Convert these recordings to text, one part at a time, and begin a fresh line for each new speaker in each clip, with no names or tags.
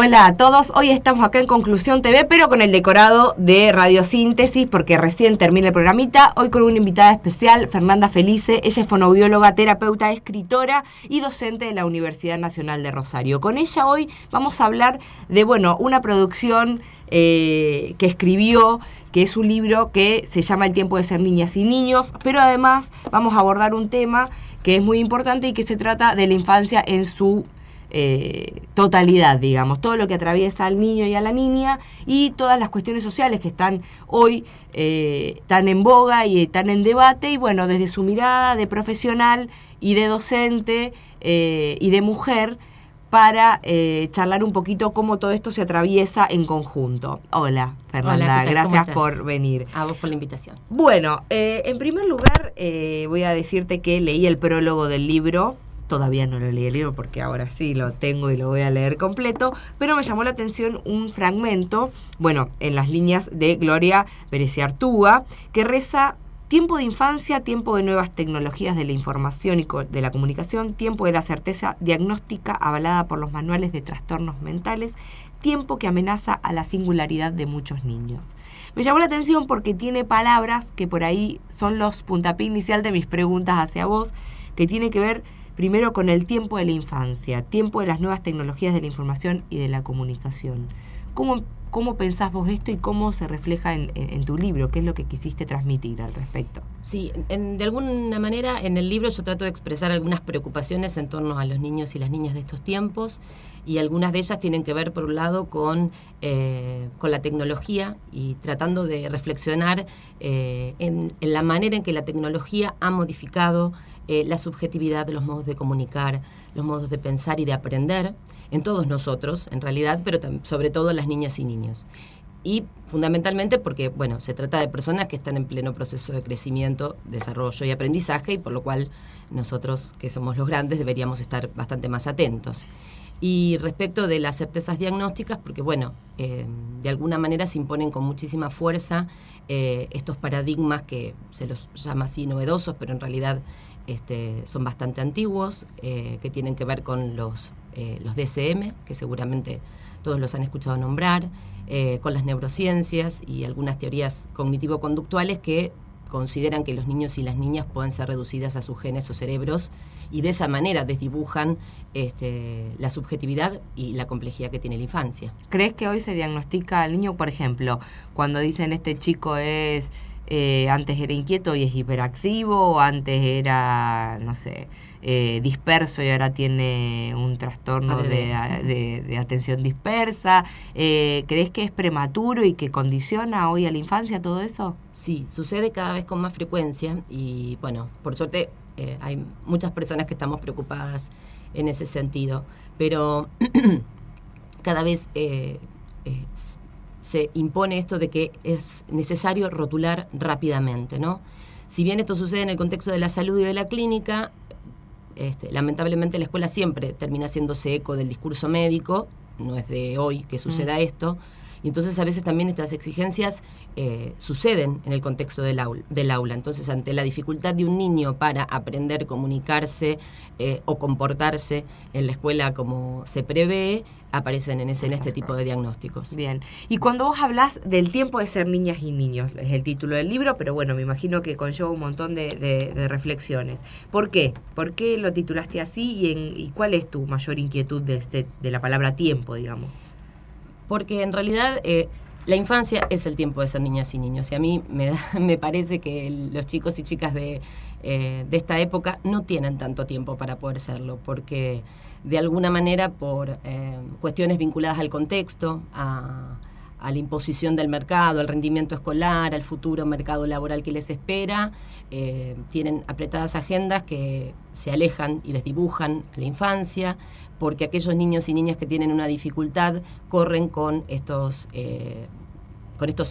Hola a todos, hoy estamos acá en Conclusión TV, pero con el decorado de Radiosíntesis, porque recién termina el programita. Hoy con una invitada especial, Fernanda Felice. Ella es fonoaudióloga, terapeuta, escritora y docente de la Universidad Nacional de Rosario. Con ella hoy vamos a hablar de, una producción que escribió, que es un libro que se llama El tiempo de ser niñas y niños, pero además vamos a abordar un tema que es muy importante y que se trata de la infancia en su totalidad, digamos, todo lo que atraviesa al niño y a la niña y todas las cuestiones sociales que están hoy tan en boga y tan en debate, y bueno, desde su mirada de profesional y de docente y de mujer, para charlar un poquito cómo todo esto se atraviesa en conjunto. Hola, Fernanda.
Hola,
gracias por venir.
A vos por la invitación.
Bueno, en primer lugar voy a decirte que leí el prólogo del libro. Todavía no lo leí el libro porque ahora sí lo tengo y lo voy a leer completo, pero me llamó la atención un fragmento, en las líneas de Gloria Bereciartúa, que reza: tiempo de infancia, tiempo de nuevas tecnologías de la información y de la comunicación, tiempo de la certeza diagnóstica avalada por los manuales de trastornos mentales, tiempo que amenaza a la singularidad de muchos niños. Me llamó la atención porque tiene palabras que por ahí son los puntapié inicial de mis preguntas hacia vos, que tiene que ver primero con el tiempo de la infancia, tiempo de las nuevas tecnologías de la información y de la comunicación. ¿Cómo pensás vos esto y cómo se refleja en tu libro? ¿Qué es lo que quisiste transmitir al respecto?
Sí, de alguna manera en el libro yo trato de expresar algunas preocupaciones en torno a los niños y las niñas de estos tiempos, y algunas de ellas tienen que ver, por un lado, con la tecnología, y tratando de reflexionar en la manera en que la tecnología ha modificado la subjetividad de los modos de comunicar, los modos de pensar y de aprender en todos nosotros, en realidad, pero sobre todo en las niñas y niños. Y fundamentalmente porque, se trata de personas que están en pleno proceso de crecimiento, desarrollo y aprendizaje, y por lo cual nosotros, que somos los grandes, deberíamos estar bastante más atentos. Y respecto de las certezas diagnósticas, porque de alguna manera se imponen con muchísima fuerza estos paradigmas que se los llama así novedosos, pero en realidad son bastante antiguos, que tienen que ver con los DSM, que seguramente todos los han escuchado nombrar, con las neurociencias y algunas teorías cognitivo-conductuales que consideran que los niños y las niñas pueden ser reducidas a sus genes o cerebros, y de esa manera desdibujan la subjetividad y la complejidad que tiene la infancia.
¿Crees que hoy se diagnostica al niño, por ejemplo, cuando dicen este chico es... antes era inquieto y es hiperactivo, o antes era, disperso y ahora tiene un trastorno de atención dispersa? ¿Crees que es prematuro y que condiciona hoy a la infancia todo eso?
Sí, sucede cada vez con más frecuencia, y por suerte hay muchas personas que estamos preocupadas en ese sentido, pero cada vez se impone esto de que es necesario rotular rápidamente, ¿no? Si bien esto sucede en el contexto de la salud y de la clínica, lamentablemente la escuela siempre termina haciéndose eco del discurso médico, no es de hoy que suceda esto, y entonces a veces también estas exigencias suceden en el contexto del aula. Entonces, ante la dificultad de un niño para aprender, comunicarse o comportarse en la escuela como se prevé, aparecen en este tipo de diagnósticos.
Bien. Y cuando vos hablás del tiempo de ser niñas y niños, es el título del libro, pero me imagino que conlleva un montón de reflexiones. ¿Por qué? ¿Por qué lo titulaste así y cuál es tu mayor inquietud de la palabra tiempo, digamos?
Porque en realidad la infancia es el tiempo de ser niñas y niños, y a mí me parece que los chicos y chicas de esta época no tienen tanto tiempo para poder serlo, porque de alguna manera por cuestiones vinculadas al contexto, a la imposición del mercado, al rendimiento escolar, al futuro mercado laboral que les espera, tienen apretadas agendas que se alejan y desdibujan la infancia, porque aquellos niños y niñas que tienen una dificultad corren con estos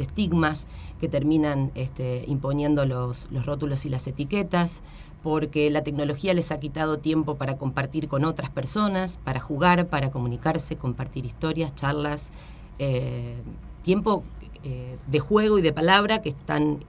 estigmas que terminan imponiendo los rótulos y las etiquetas, porque la tecnología les ha quitado tiempo para compartir con otras personas, para jugar, para comunicarse, compartir historias, charlas, tiempo de juego y de palabra que es tan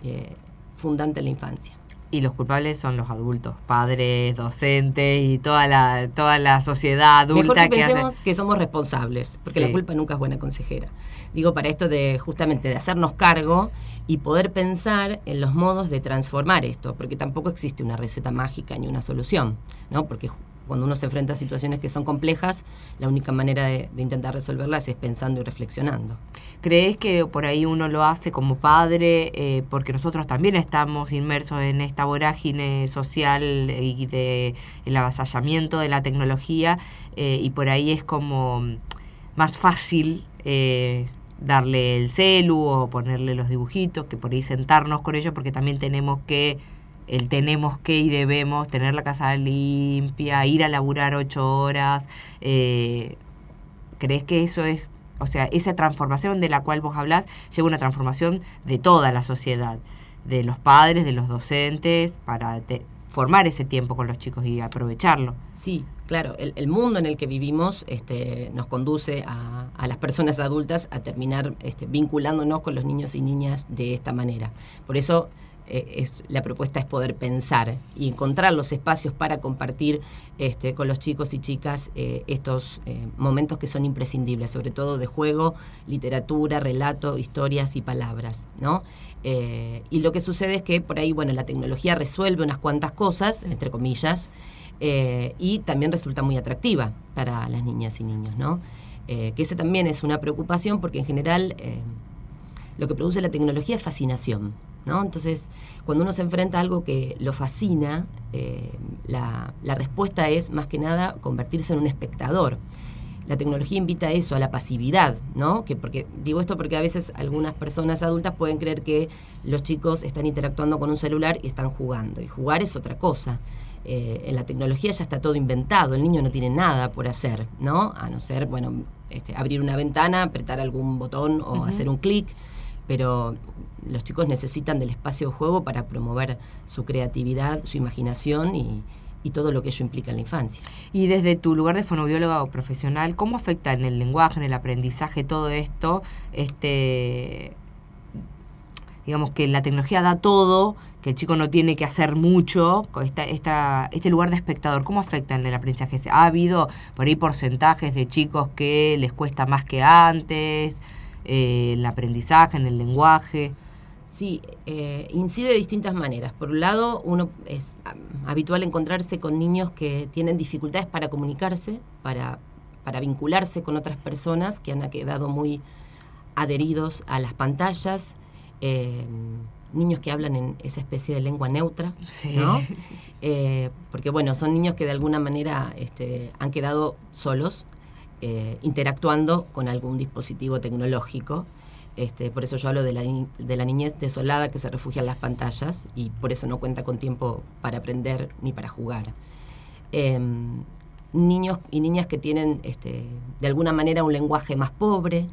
fundante en la infancia.
Y los culpables son los adultos, padres, docentes y toda la sociedad adulta.
Mejor que pensemos que somos responsables, porque la culpa nunca es buena consejera. Digo, para esto de justamente de hacernos cargo y poder pensar en los modos de transformar esto, porque tampoco existe una receta mágica ni una solución, ¿no? Porque cuando uno se enfrenta a situaciones que son complejas, la única manera de intentar resolverlas es pensando y reflexionando.
¿Crees que por ahí uno lo hace como padre, porque nosotros también estamos inmersos en esta vorágine social y de el avasallamiento de la tecnología, y por ahí es como más fácil darle el celu o ponerle los dibujitos, que por ahí sentarnos con ellos, porque también tenemos que y debemos tener la casa limpia, ir a laburar 8 horas? ¿Crees que eso es, o sea, esa transformación de la cual vos hablás, lleva una transformación de toda la sociedad, de los padres, de los docentes, para formar ese tiempo con los chicos y aprovecharlo?
Sí, claro, el mundo en el que vivimos nos conduce a las personas adultas a terminar vinculándonos con los niños y niñas de esta manera. Por eso la propuesta es poder pensar y encontrar los espacios para compartir con los chicos y chicas estos momentos que son imprescindibles, sobre todo de juego, literatura, relato, historias y palabras, ¿no? Y lo que sucede es que por ahí, bueno, la tecnología resuelve unas cuantas cosas, entre comillas, y también resulta muy atractiva para las niñas y niños, ¿no? Que esa también es una preocupación, porque en general lo que produce la tecnología es fascinación, ¿no? Entonces, cuando uno se enfrenta a algo que lo fascina, la respuesta es, más que nada, convertirse en un espectador. La tecnología invita a eso, a la pasividad, ¿no? Digo esto porque a veces algunas personas adultas pueden creer que los chicos están interactuando con un celular y están jugando. Y jugar es otra cosa. En la tecnología ya está todo inventado, el niño no tiene nada por hacer, ¿no? A no ser, bueno, abrir una ventana, apretar algún botón o hacer un clic. Pero los chicos necesitan del espacio de juego para promover su creatividad, su imaginación y todo lo que ello implica en la infancia.
Y desde tu lugar de fonoaudióloga o profesional, ¿cómo afecta en el lenguaje, en el aprendizaje, todo esto? Digamos que la tecnología da todo, que el chico no tiene que hacer mucho, este lugar de espectador, ¿cómo afecta en el aprendizaje? ¿Ha habido por ahí porcentajes de chicos que les cuesta más que antes? El aprendizaje, en el lenguaje.
Sí, incide de distintas maneras. Por un lado, uno es habitual encontrarse con niños que tienen dificultades para comunicarse, para vincularse con otras personas, que han quedado muy adheridos a las pantallas, niños que hablan en esa especie de lengua neutra,
sí,
¿no? Porque bueno, son niños que de alguna manera han quedado solos, interactuando con algún dispositivo tecnológico. Por eso yo hablo de la niñez desolada que se refugia en las pantallas y por eso no cuenta con tiempo para aprender ni para jugar. Niños y niñas que tienen de alguna manera un lenguaje más pobre,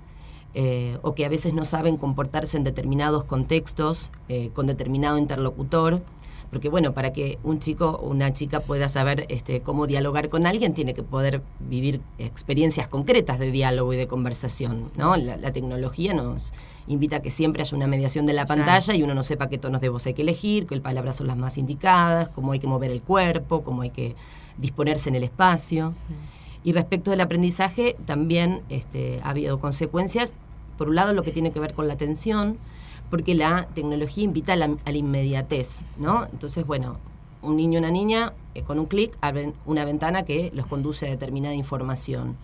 o que a veces no saben comportarse en determinados contextos, con determinado interlocutor. Porque bueno, para que un chico o una chica pueda saber cómo dialogar con alguien, tiene que poder vivir experiencias concretas de diálogo y de conversación, ¿no? La tecnología nos invita a que siempre haya una mediación de la pantalla, claro, y uno no sepa qué tonos de voz hay que elegir, qué palabras son las más indicadas, cómo hay que mover el cuerpo, cómo hay que disponerse en el espacio. Y respecto del aprendizaje, también ha habido consecuencias. Por un lado, lo que tiene que ver con la atención, porque la tecnología invita a la inmediatez, ¿no? Entonces, bueno, un niño o una niña con un clic abren una ventana que los conduce a determinada información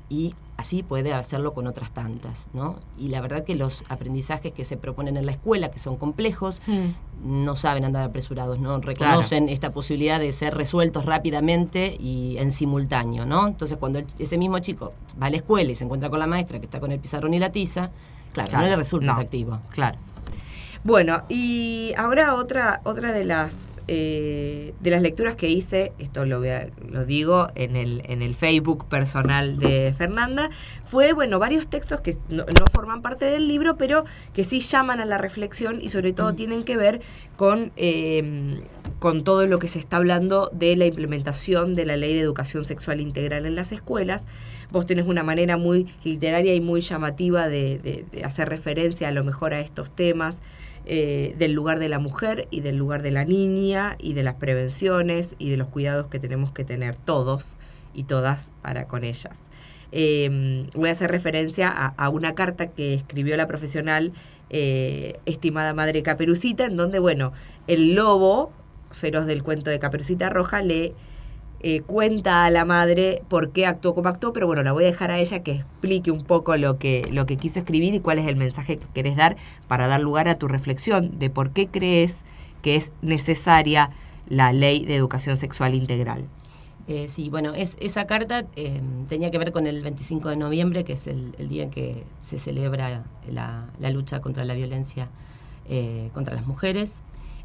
y así puede hacerlo con otras tantas, ¿no? Y la verdad que los aprendizajes que se proponen en la escuela, que son complejos, no saben andar apresurados, no reconocen, claro, esta posibilidad de ser resueltos rápidamente y en simultáneo, ¿no? Entonces, cuando ese mismo chico va a la escuela y se encuentra con la maestra que está con el pizarrón y la tiza, claro, no le resulta atractivo.
Claro. Bueno, y ahora otra de las lecturas que hice, esto lo digo en el Facebook personal de Fernanda, fue, bueno, varios textos que no forman parte del libro, pero que sí llaman a la reflexión y sobre todo tienen que ver con todo lo que se está hablando de la implementación de la Ley de Educación Sexual Integral en las escuelas, vos tenés una manera muy literaria y muy llamativa de hacer referencia a lo mejor a estos temas, del lugar de la mujer y del lugar de la niña y de las prevenciones y de los cuidados que tenemos que tener todos y todas para con ellas. Voy a hacer referencia a una carta que escribió la profesional estimada madre Caperucita, en donde, bueno, el lobo feroz del cuento de Caperucita Roja le cuenta a la madre por qué actuó como actuó, pero bueno, la voy a dejar a ella que explique un poco lo que quiso escribir y cuál es el mensaje que querés dar para dar lugar a tu reflexión de por qué crees que es necesaria la Ley de Educación Sexual Integral.
Sí, bueno, esa carta tenía que ver con el 25 de noviembre, que es el día en que se celebra la lucha contra la violencia contra las mujeres.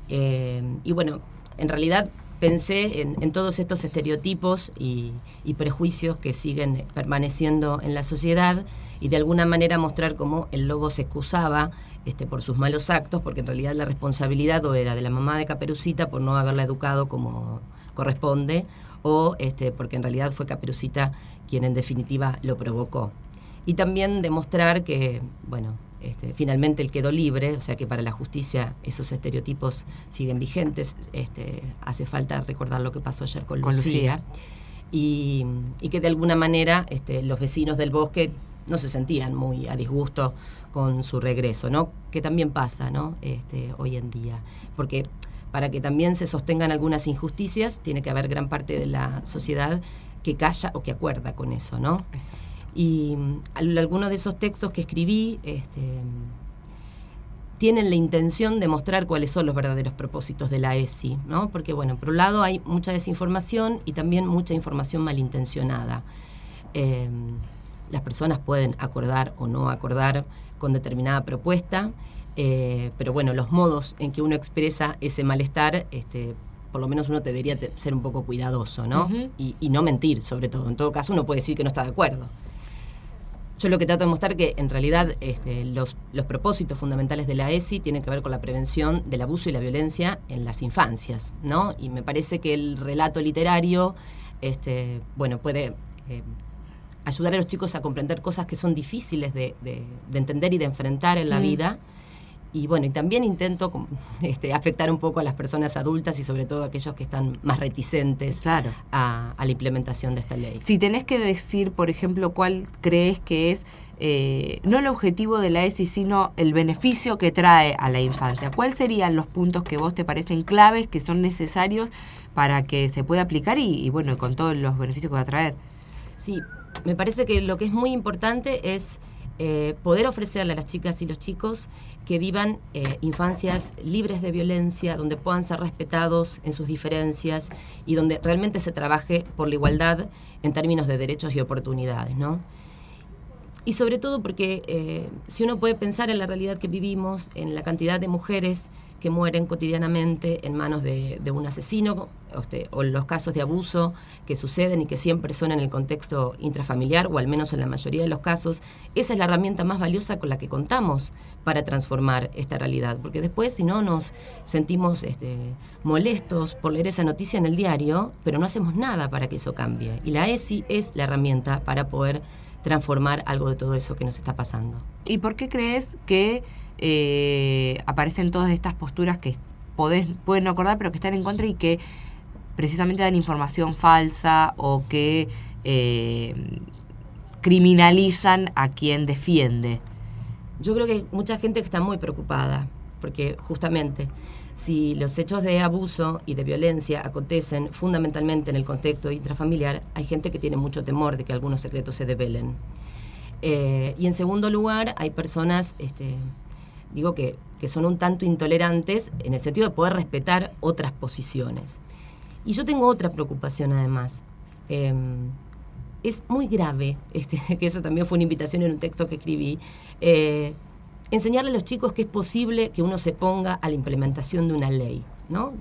Y bueno, en realidad pensé en todos estos estereotipos y prejuicios que siguen permaneciendo en la sociedad y de alguna manera mostrar cómo el lobo se excusaba por sus malos actos, porque en realidad la responsabilidad o era de la mamá de Caperucita por no haberla educado como corresponde, o porque en realidad fue Caperucita quien en definitiva lo provocó. Y también demostrar que, bueno, finalmente él quedó libre, o sea que para la justicia esos estereotipos siguen vigentes. Hace falta recordar lo que pasó ayer con Lucía. Y que de alguna manera los vecinos del bosque no se sentían muy a disgusto con su regreso, ¿no? Que también pasa, ¿no? Hoy en día. Porque para que también se sostengan algunas injusticias, tiene que haber gran parte de la sociedad que calla o que acuerda con eso, ¿no? Exacto. Y algunos de esos textos que escribí tienen la intención de mostrar cuáles son los verdaderos propósitos de la ESI, ¿no? Porque, bueno, por un lado hay mucha desinformación y también mucha información malintencionada. Las personas pueden acordar o no acordar con determinada propuesta, pero bueno, los modos en que uno expresa ese malestar, por lo menos uno debería ser un poco cuidadoso, ¿no? Uh-huh. Y no mentir, sobre todo. En todo caso, uno puede decir que no está de acuerdo. Yo lo que trato de mostrar que en realidad los propósitos fundamentales de la ESI tienen que ver con la prevención del abuso y la violencia en las infancias, ¿no? Y me parece que el relato literario, puede ayudar a los chicos a comprender cosas que son difíciles de entender y de enfrentar en la vida. Y bueno, y también intento afectar un poco a las personas adultas y sobre todo a aquellos que están más reticentes a la implementación de esta ley.
Si tenés que decir, por ejemplo, cuál crees que es, no el objetivo de la ESI, sino el beneficio que trae a la infancia, ¿cuáles serían los puntos que vos te parecen claves, que son necesarios para que se pueda aplicar y bueno, con todos los beneficios que va a traer?
Sí, me parece que lo que es muy importante es poder ofrecerle a las chicas y los chicos que vivan infancias libres de violencia, donde puedan ser respetados en sus diferencias y donde realmente se trabaje por la igualdad en términos de derechos y oportunidades, ¿no? Y sobre todo porque si uno puede pensar en la realidad que vivimos, en la cantidad de mujeres que mueren cotidianamente en manos de un asesino, o los casos de abuso que suceden y que siempre son en el contexto intrafamiliar, o al menos en la mayoría de los casos, esa es la herramienta más valiosa con la que contamos para transformar esta realidad. Porque después, si no, nos sentimos molestos por leer esa noticia en el diario, pero no hacemos nada para que eso cambie. Y la ESI es la herramienta para poder transformar algo de todo eso que nos está pasando.
¿Y por qué crees que aparecen todas estas posturas que pueden no acordar, pero que están en contra y que precisamente dan información falsa o que criminalizan a quien defiende?
Yo creo que hay mucha gente que está muy preocupada, porque justamente si los hechos de abuso y de violencia acontecen fundamentalmente en el contexto intrafamiliar, hay gente que tiene mucho temor de que algunos secretos se develen. Y en segundo lugar, hay personas que son un tanto intolerantes en el sentido de poder respetar otras posiciones. Y yo tengo otra preocupación además. Es muy grave, que eso también fue una invitación en un texto que escribí, enseñarle a los chicos que es posible que uno se ponga a la implementación de una ley, ¿no?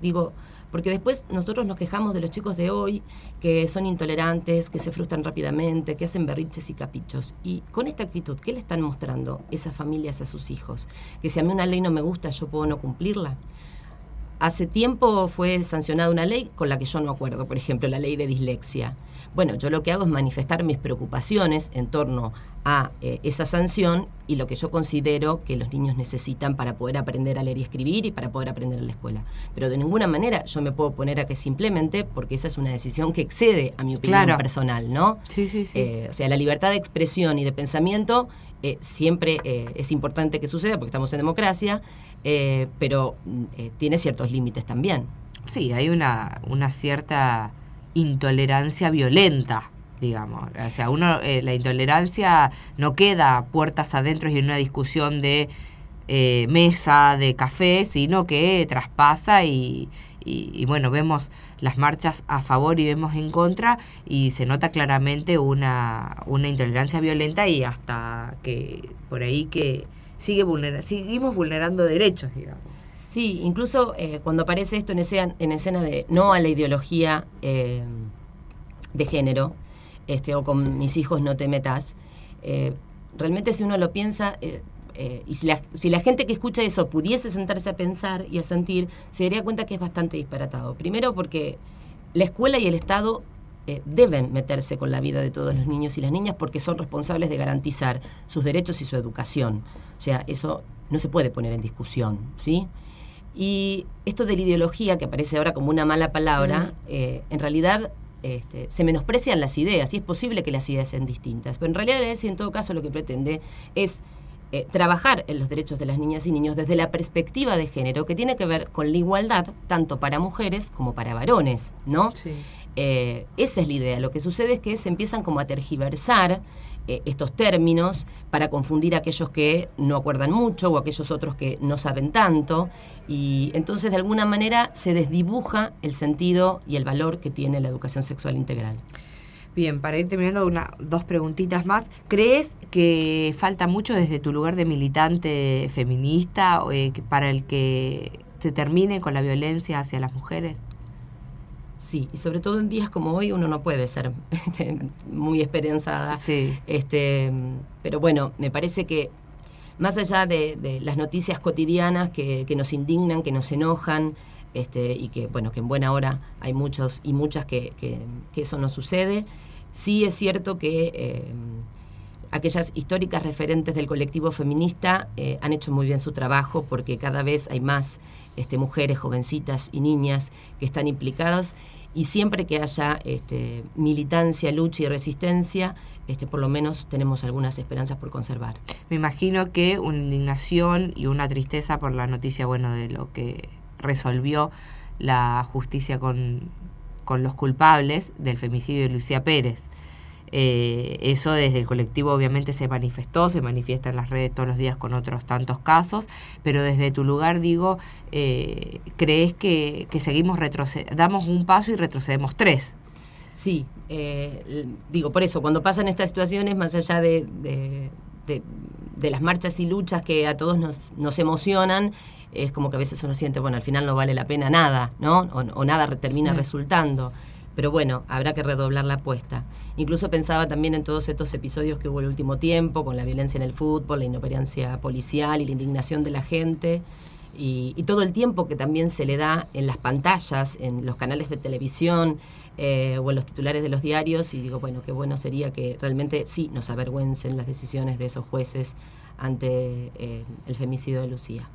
Porque después nosotros nos quejamos de los chicos de hoy, que son intolerantes, que se frustran rápidamente, que hacen berrinches y caprichos. Y con esta actitud, ¿qué le están mostrando esas familias a sus hijos? Que si a mí una ley no me gusta, ¿yo puedo no cumplirla? hace tiempo fue sancionada una ley con la que yo no acuerdo, por ejemplo, la ley de dislexia. Bueno, yo lo que hago es manifestar mis preocupaciones en torno a esa sanción y lo que yo considero que los niños necesitan para poder aprender a leer y escribir y para poder aprender en la escuela. Pero de ninguna manera yo me puedo oponer a que se implemente, porque esa es una decisión que excede a mi opinión personal, ¿no?
Sí.
O sea, la libertad de expresión y de pensamiento siempre es importante que suceda porque estamos en democracia, pero tiene ciertos límites también.
Sí, hay una cierta intolerancia violenta, digamos. O sea, la intolerancia no queda puertas adentro y en una discusión de mesa, de café, sino que traspasa y bueno, vemos las marchas a favor y vemos en contra y se nota claramente una intolerancia violenta y hasta que por ahí que seguimos vulnerando derechos, digamos.
Sí, incluso cuando aparece esto en escena de no a la ideología de género, o con mis hijos no te metas, realmente si uno lo piensa, y si la gente que escucha eso pudiese sentarse a pensar y a sentir, se daría cuenta que es bastante disparatado. Primero porque la escuela y el Estado deben meterse con la vida de todos los niños y las niñas porque son responsables de garantizar sus derechos y su educación. O sea, eso no se puede poner en discusión, ¿sí? Y esto de la ideología, que aparece ahora como una mala palabra, en realidad se menosprecian las ideas, y es posible que las ideas sean distintas, pero en realidad la ESI en todo caso lo que pretende es trabajar en los derechos de las niñas y niños desde la perspectiva de género, que tiene que ver con la igualdad tanto para mujeres como para varones, ¿no?
Sí.
Esa es la idea. Lo que sucede es que se empiezan como a tergiversar estos términos para confundir a aquellos que no acuerdan mucho o a aquellos otros que no saben tanto, y entonces de alguna manera se desdibuja el sentido y el valor que tiene la educación sexual integral.
Bien, para ir terminando, dos preguntitas más. ¿Crees que falta mucho desde tu lugar de militante feminista para el que se termine con la violencia hacia las mujeres?
Sí, y sobre todo en días como hoy uno no puede ser muy esperanzada.
Sí.
Pero bueno, me parece que más allá de las noticias cotidianas que nos indignan, que nos enojan, y que bueno, que en buena hora hay muchos y muchas que eso no sucede, sí es cierto que aquellas históricas referentes del colectivo feminista han hecho muy bien su trabajo, porque cada vez hay más mujeres, jovencitas y niñas que están implicadas, y siempre que haya militancia, lucha y resistencia, por lo menos tenemos algunas esperanzas por conservar.
Me imagino que una indignación y una tristeza por la noticia, bueno, de lo que resolvió la justicia con los culpables del femicidio de Lucía Pérez. Eso desde el colectivo obviamente se manifiesta en las redes todos los días con otros tantos casos, pero desde tu lugar digo, ¿crees que seguimos damos un paso y retrocedemos tres?
Sí, digo, por eso, cuando pasan estas situaciones, más allá de las marchas y luchas que a todos nos emocionan, es como que a veces uno siente, bueno, al final no vale la pena nada, ¿no? O nada termina resultando. Pero bueno, habrá que redoblar la apuesta. Incluso pensaba también en todos estos episodios que hubo el último tiempo, con la violencia en el fútbol, la inoperancia policial y la indignación de la gente, y todo el tiempo que también se le da en las pantallas, en los canales de televisión o en los titulares de los diarios, y digo, bueno, qué bueno sería que realmente sí nos avergüencen las decisiones de esos jueces ante el femicidio de Lucía.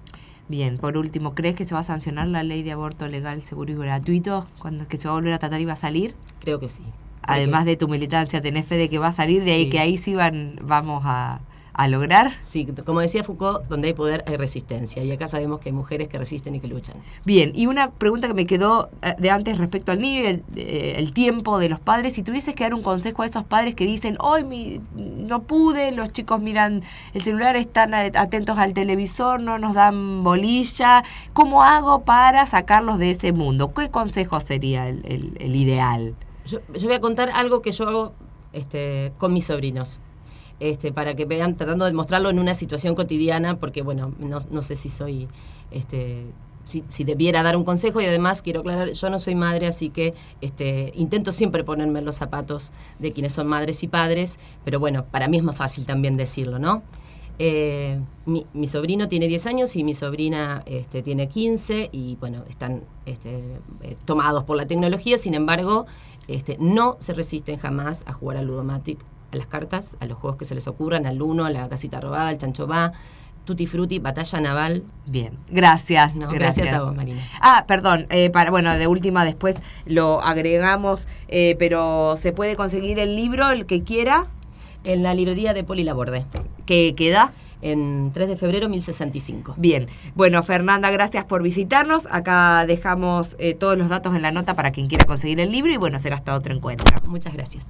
Bien, por último, ¿crees que se va a sancionar la ley de aborto legal, seguro y gratuito? ¿Cuándo es que se va a volver a tratar y va a salir?
Creo que sí.
Además de tu militancia, ¿tenés fe de que va a salir? De ahí que ahí sí vamos a lograr.
Sí, como decía Foucault, donde hay poder hay resistencia, y acá sabemos que hay mujeres que resisten y que luchan.
Bien, y una pregunta que me quedó de antes respecto al niño y el tiempo de los padres. Si tuvieses que dar un consejo a esos padres que dicen, hoy no pude, los chicos miran el celular, están atentos al televisor, no nos dan bolilla, ¿cómo hago para sacarlos de ese mundo? ¿Qué consejo sería el ideal?
Yo voy a contar algo que yo hago con mis sobrinos. Para que vean, tratando de mostrarlo en una situación cotidiana, porque bueno, no sé si soy, si debiera dar un consejo, y además quiero aclarar, yo no soy madre, así que intento siempre ponerme en los zapatos de quienes son madres y padres, pero bueno, para mí es más fácil también decirlo, ¿no? Mi sobrino tiene 10 años y mi sobrina tiene 15 y bueno, están tomados por la tecnología, sin embargo, no se resisten jamás a jugar al Ludomatic, a las cartas, a los juegos que se les ocurran, al Uno, a la casita robada, al Chancho Va, Tutti Frutti, Batalla Naval.
Bien, gracias.
No, gracias a vos, Marina.
Perdón, de última después lo agregamos, pero ¿se puede conseguir el libro, el que quiera?
En la librería de Poli Laborde.
¿Qué queda?
En 3 de febrero 1065.
Bien, bueno, Fernanda, gracias por visitarnos. Acá dejamos todos los datos en la nota para quien quiera conseguir el libro y bueno, será hasta otro encuentro.
Muchas gracias.